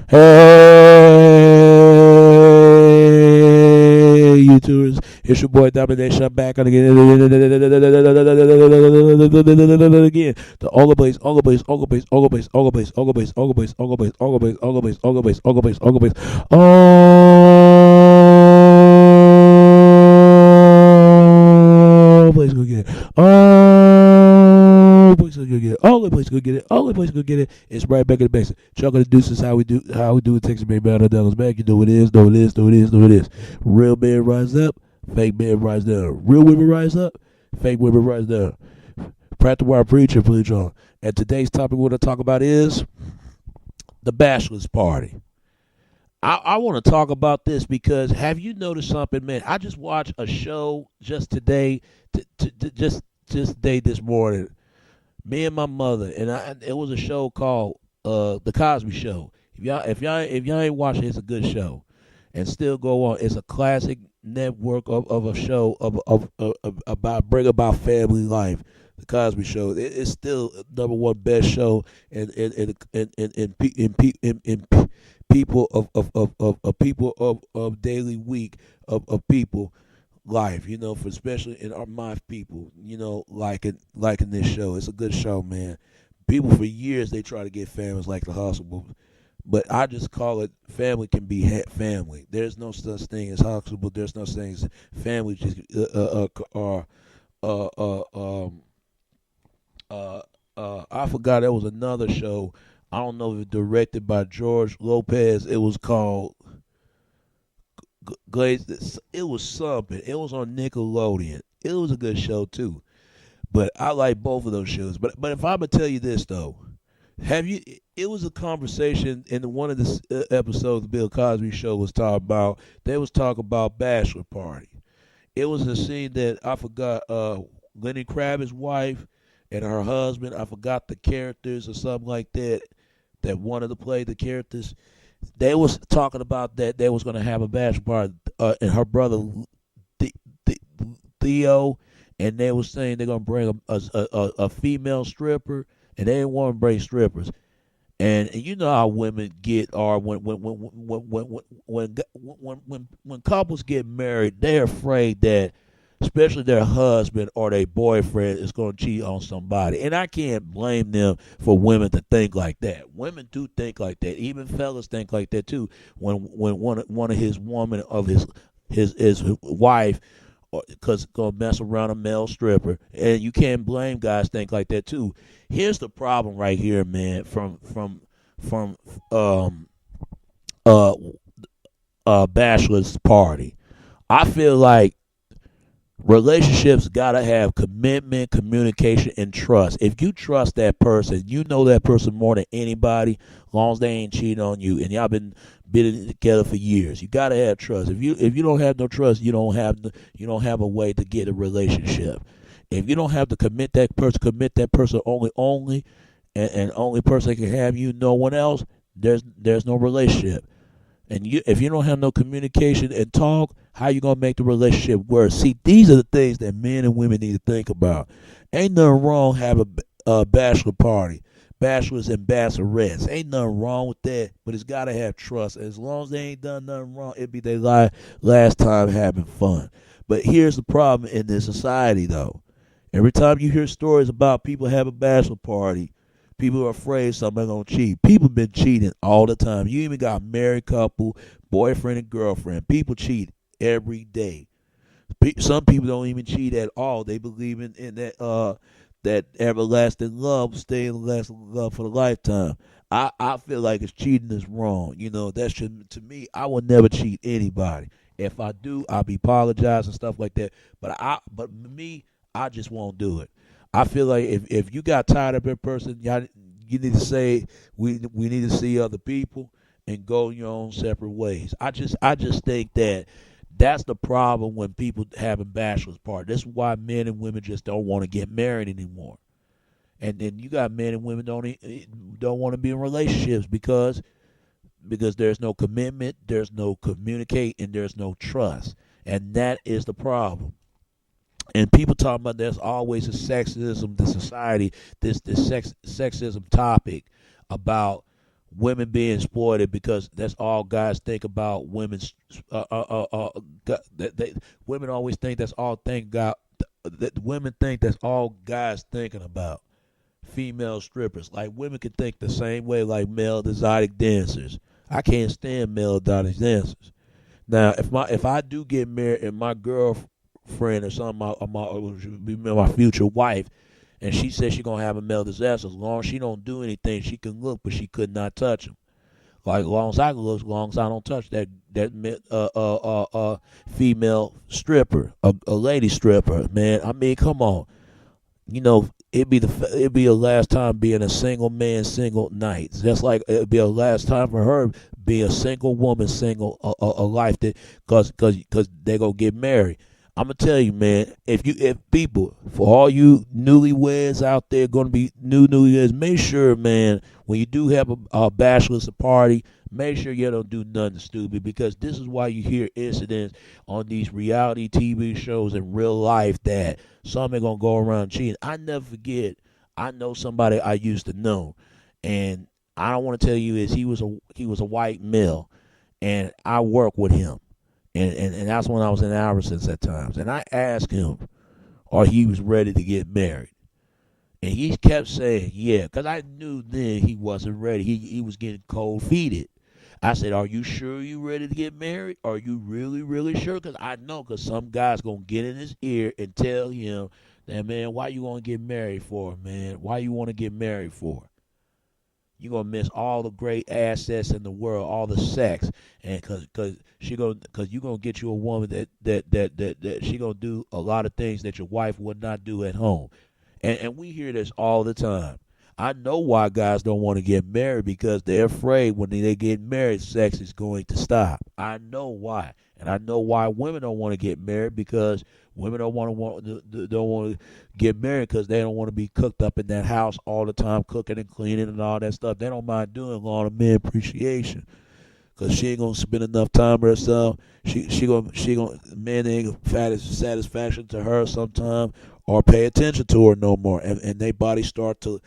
Hey, YouTubers, it's your boy Domination. I'm back on again. Again, the all base, all base, all base, all base, all base, all base, all base, all base, all base, all base, all base, all base, all base, all base, go get it. All place go get it. All the place go get it. All the place go get it. It's right back in the basics. Chuck of the deuces, how we do it. Texas baby $100 back. You know what it is. Know it is. Know it is. Know it is. Real men rise up. Fake men rise down. Real women rise up. Fake women rise down. Practical wire preacher preach on. And today's topic we're going to talk about is the bachelor's party. I want to talk about this because have you noticed something, man? I just watched a show just today, just today this morning. Me and my mother, and it was a show called The Cosby Show. If y'all ain't watching it, it's a good show, and still go on. It's a classic network of a show of about bring about family life. The Cosby Show. It's still number one best show in people of people of daily week of people life, for especially in my people, liking this show. It's a good show, man. People for years they try to get families like the Hustle, but I just call it family can be family. There's no such thing as Hustle. There's no such thing as family. Just I forgot there was another show. I don't know if it was directed by George Lopez. It was called Glazed. It was something. It was on Nickelodeon. It was a good show too. But I like both of those shows. But if I'm gonna tell you this though, have you? It was a conversation in one of the episodes of the Bill Cosby Show was talking about. They was talking about bachelor party. It was a scene that I forgot. Lenny Kravitz's wife and her husband. I forgot the characters or something like that. That wanted to play the characters. They was talking about that they was going to have a bachelor party, and her brother Theo, and they was saying they're going to bring a female stripper, and they didn't want to bring strippers. And you know how women get are when couples get married, they're afraid that especially their husband or their boyfriend is going to cheat on somebody. And I can't blame them for women to think like that. Women do think like that. Even fellas think like that too. When one of his woman of his wife because going to mess around a male stripper. And you can't blame guys think like that too. Here's the problem right here, man, from bachelor's party. I feel like relationships gotta have commitment, communication, and trust. If you trust that person, you know that person more than anybody, as long as they ain't cheating on you, and y'all been together for years. You gotta have trust. If you don't have no trust, you don't have a way to get a relationship. If you don't have to commit that person only, and only person that can have you, no one else. There's no relationship. And if you don't have no communication and talk, how you gonna make the relationship work? See, these are the things that men and women need to think about. Ain't nothing wrong having a bachelor party, bachelors and bachelorettes. Ain't nothing wrong with that, but it's gotta have trust. As long as they ain't done nothing wrong, it'd be their last time having fun. But here's the problem in this society, though. Every time you hear stories about people having a bachelor party, people are afraid somebody's gonna cheat. People been cheating all the time. You even got married couple, boyfriend and girlfriend. People cheat every day. Some people don't even cheat at all. They believe in that everlasting love, stay in lasting love for the lifetime. I feel like it's cheating is wrong. That should to me. I would never cheat anybody. If I do, I'll be apologizing and stuff like that. But me, I just won't do it. I feel like if you got tired of that person, you need to say we need to see other people and go your own separate ways. I just think that's the problem when people having bachelor's party. This is why men and women just don't want to get married anymore. And then you got men and women don't want to be in relationships because there's no commitment, there's no communicate, and there's no trust. And that is the problem. And people talking about there's always a sexism, the society, this sexism topic about women being exploited because that's all guys think about. Women's women always think that's all. Think God that women think that's all guys thinking about. Female strippers, like women can think the same way, like male exotic dancers. I can't stand male exotic dancers. Now, if I do get married and my girlfriend or something, my future wife, and she says she gonna have a male disaster, as long as she don't do anything, she can look, but she could not touch him. Like as long as I can look, as long as I don't touch that female stripper, a lady stripper, man. I mean, come on, it'd be a last time being a single man, single night. Just like it'd be a last time for her being a single woman, single a life that cause they gonna get married. I'm gonna tell you, man. If people, for all you newlyweds out there, gonna be newlyweds, make sure, man, when you do have a bachelor's party, make sure you don't do nothing stupid, because this is why you hear incidents on these reality TV shows in real life that some are gonna go around cheating. I never forget. I know somebody I used to know, and I don't want to tell you is he was a white male, and I worked with him. And that's when I was in Albertsons at times. And I asked him, or he was ready to get married. And he kept saying, yeah, because I knew then he wasn't ready. He was getting cold feeted. I said, are you sure you ready to get married? Are you really, really sure? Because I know, because some guy's going to get in his ear and tell him that, man, why you want to get married for, man? Why you want to get married for? You're going to miss all the great assets in the world, all the sex, and cause you're going to get you a woman that she going to do a lot of things that your wife would not do at home. And we hear this all the time. I know why guys don't want to get married, because they're afraid when they get married, sex is going to stop. I know why. And I know why women don't want to get married, because women don't want to get married because they don't want to be cooked up in that house all the time, cooking and cleaning and all that stuff. They don't mind doing a lot of man appreciation, because she ain't gonna spend enough time with herself. She gonna man ain't gonna satisfaction to her sometime, or pay attention to her no more, and their body start to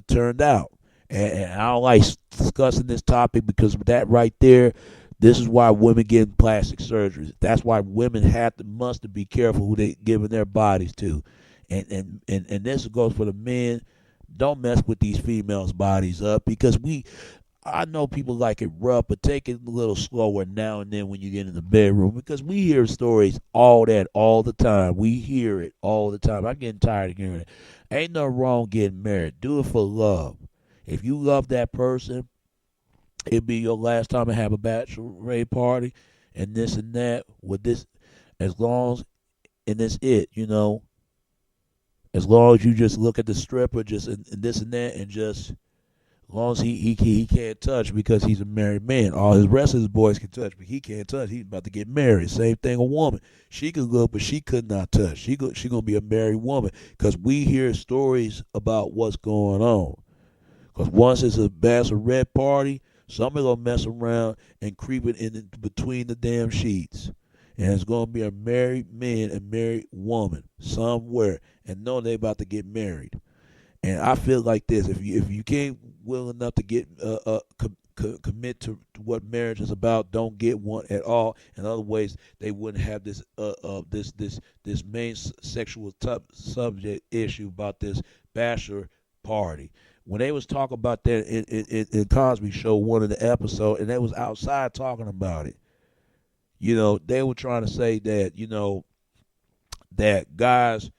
turn out. And I don't like discussing this topic, because that right there. This is why women get plastic surgeries. That's why women must be careful who they giving their bodies to, and this goes for the men. Don't mess with these females' bodies up, because I know people like it rough, but take it a little slower now and then when you get in the bedroom, because we hear stories all the time. We hear it all the time. I'm getting tired of hearing it. Ain't nothing wrong getting married. Do it for love. If you love that person, it'd be your last time to have a bachelorette party and this and that with this, as long as, and that's it, as long as you just look at the stripper just and this and that, and just as long as he can't touch, because he's a married man. All his rest of his boys can touch, but he can't touch. He's about to get married. Same thing, a woman. She could look, but she could not touch. She gonna be a married woman, because we hear stories about what's going on. Because once it's a bachelorette party, somebody gonna mess around and creep it in between the damn sheets, and it's gonna be a married man and married woman somewhere, and know they about to get married. And I feel like this: if you can't will enough to get commit to what marriage is about, don't get one at all. In other ways, they wouldn't have this this main sexual subject issue about this bachelor party. When they was talking about that in Cosby Show, one of the episodes, and they was outside talking about it, they were trying to say that, that guys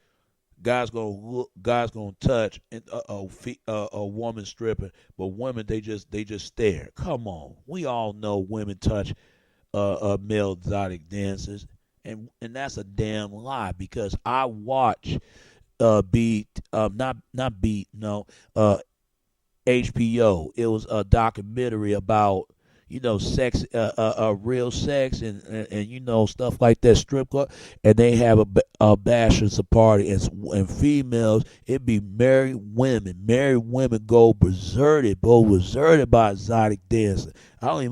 gonna touch a woman stripping, but women they just stare. Come on, we all know women touch male exotic dancers, and that's a damn lie, because I watch beat not beat no HBO. It was a documentary about sex, real sex, and stuff like that, strip club, and they have a bachelor's party, and females. It be married women. Married women go berserted by exotic dancing. I don't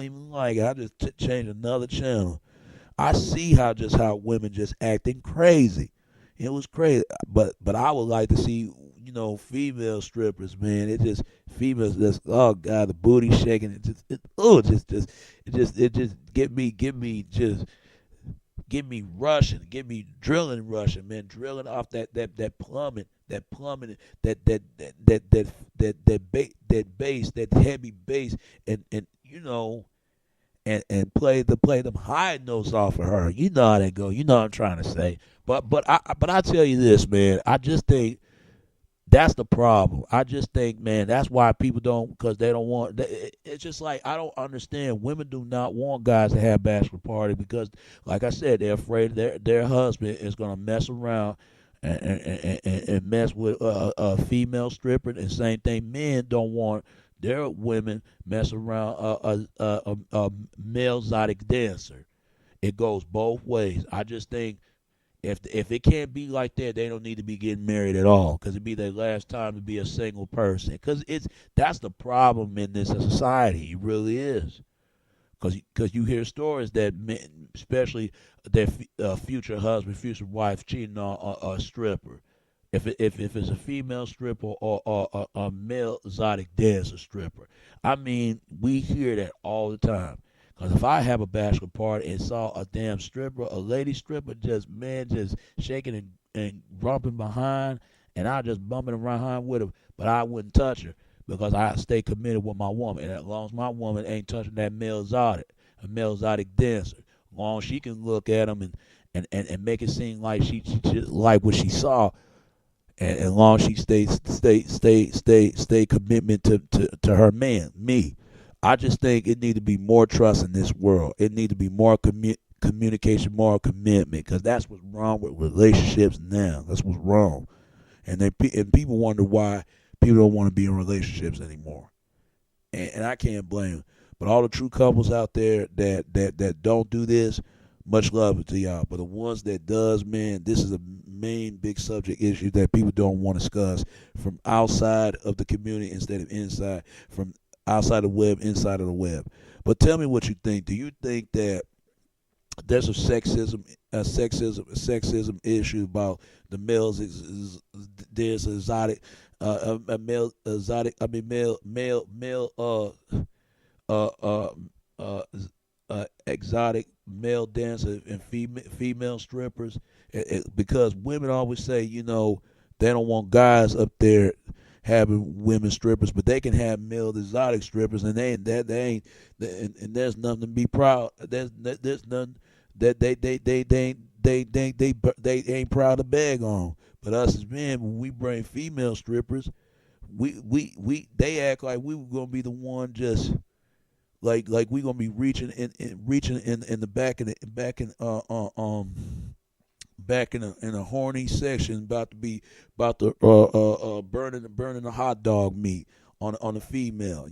even like it. I just changed another channel. I see how women just acting crazy. It was crazy, but I would like to see female strippers, man. It just females. Just oh god, the booty shaking. It just get me rushing, get me drilling, rushing, man, drilling off that plumbing, that bass, that heavy bass, and play them high notes off of her. You know how that go. You know what I'm trying to say. But I tell you this, man. I just think that's the problem. I just think, man, that's why people don't, because they don't want. It's just like I don't understand. Women do not want guys to have bachelor party because, like I said, they're afraid their husband is gonna mess around and mess with a female stripper. And same thing, men don't want their women mess around a male exotic dancer. It goes both ways. I just think if it can't be like that, they don't need to be getting married at all, because it'd be their last time to be a single person. Because that's the problem in this society. It really is. Because you hear stories that men, especially their future husband, future wife, cheating on a stripper. If it's a female stripper or a male exotic dancer stripper, I mean, we hear that all the time. Because if I have a bachelor party and saw a damn stripper, a lady stripper, just shaking and rumping behind, and I just bumping around with her, but I wouldn't touch her because I stay committed with my woman. And as long as my woman ain't touching that a male exotic dancer, as long as she can look at him and make it seem like she just like what she saw, and as long as she stay commitment to her man, me. I just think it need to be more trust in this world. It need to be more communication, more commitment, because that's what's wrong with relationships now. That's what's wrong, and people wonder why people don't want to be in relationships anymore, and I can't blame them. But all the true couples out there that don't do this, much love to y'all. But the ones that does, man, this is a main big subject issue that people don't want to discuss from outside of the community instead of inside, from outside the web, inside of the web. But tell me what you think. Do you think that there's a sexism issue about the males? There's exotic, a male exotic. I mean, uh, uh, exotic male dancers and female strippers, because women always say, they don't want guys up there having women strippers, but they can have male exotic strippers, and and there's nothing to be proud. There's nothing that they ain't proud to beg on. But us as men, when we bring female strippers, they act like we were gonna be the one just. Like we gonna be reaching in the back in a horny section, about to burning the hot dog meat on the female,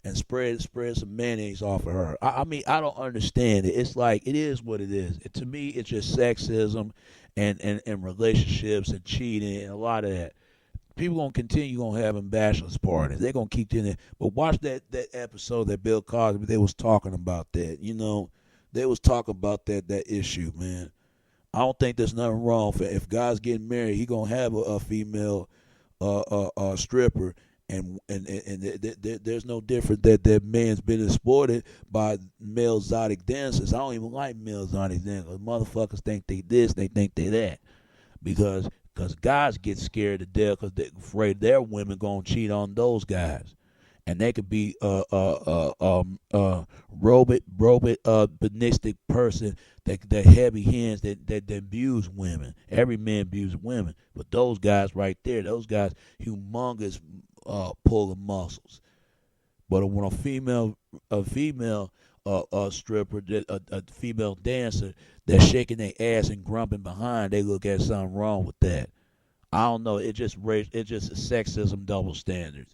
and spread some mayonnaise off of her. I mean, I don't understand it. It's like, it is what it is. To me, it's just sexism and relationships and cheating and a lot of that. People gonna continue having bachelor's parties. They're gonna keep doing it. But watch that episode that Bill Cosby, they was talking about that. They was talking about that issue, man. I don't think there's nothing wrong if guys getting married, he gonna have a female stripper, and there's no difference that man's been exploited by male exotic dancers. I don't even like male exotic dancers. Motherfuckers think they this, they think they that, because guys get scared to death because they're afraid their women gonna cheat on those guys, and they could be benistic person that heavy hands that abuse women. Every man abuses women, but those guys right there, those guys humongous pulling muscles. But when a female stripper, a female dancer that's shaking their ass and grumping behind, they look at something wrong with that. I don't know. It's just sexism, double standards.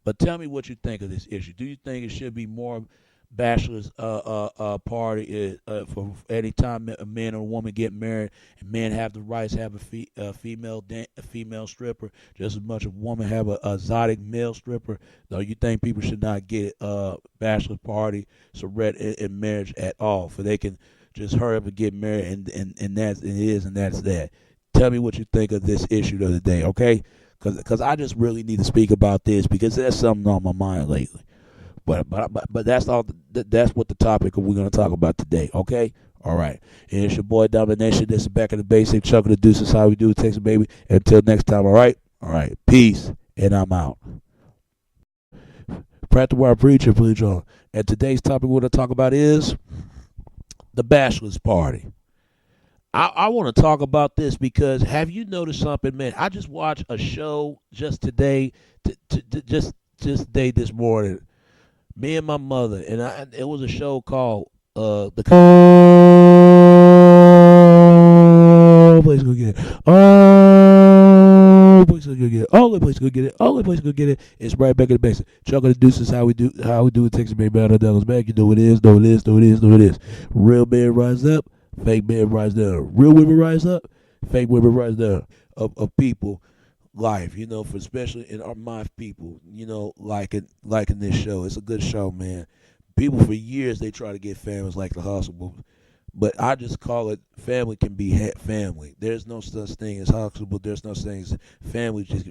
But tell me what you think of this issue. Do you think it should be more bachelor's party for any time a man or a woman get married, and men have the rights to have a female stripper just as much as a woman have a exotic male stripper? Though you think people should not get bachelor party in marriage at all, for they can just hurry up and get married, and that's it is, and that's that. Tell me what you think of this issue of the day, okay? because I just really need to speak about this because there's something on my mind lately. But that's all. That's what the topic we're gonna talk about today. Okay. All right. And it's your boy Domination. This is Back in the Basic. Chuck of the Deuces. How we do it, Texas baby. Until next time. All right. All right. Peace. And I'm out. Practical Word Preacher, preach on. And today's topic we're gonna talk about is the bachelor's party. I want to talk about this because have you noticed something, man? I just watched a show just today, just today this morning. Me and my mother, and it was a show called the Oh place go get it. Oh place go get it. Only place go get it. Only place go get it. It's right back in the basic. Chuck of the Deuces, how we do it. Texas baby out of Dallas back. You know what it is. Know it is. Know it is. Know it is. Real men rise up. Fake men rise down. Real women rise up. Fake women rise down. Of people life, for especially in my people, liking this show. It's a good show, man. People for years they try to get families like the hustle, but I just call it family can be family. There's no such thing as hustle, but there's no such thing as family. Just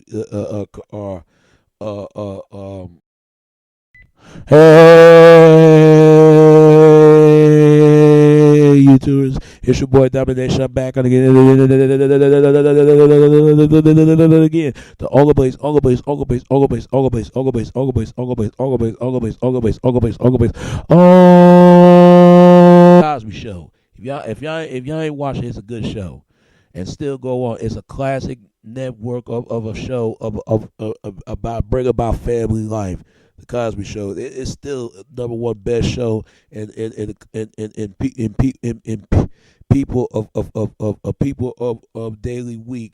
Hey, YouTubers, it's your boy Domination. I'm back on again. The Ogre Base, Ogre Base, Ogre Base, Ogre Base, Ogre Base, Ogre Base, Ogre Base, Ogre Base, Ogre Base, Ogre Base, Ogre Base, Ogre Base, Ogre Base, Cosby Show. If y'all ain't watching, it's a good show, and still go on. It's a classic network of a show of about family life. The Cosby Show. It's still number one best show in people of daily week.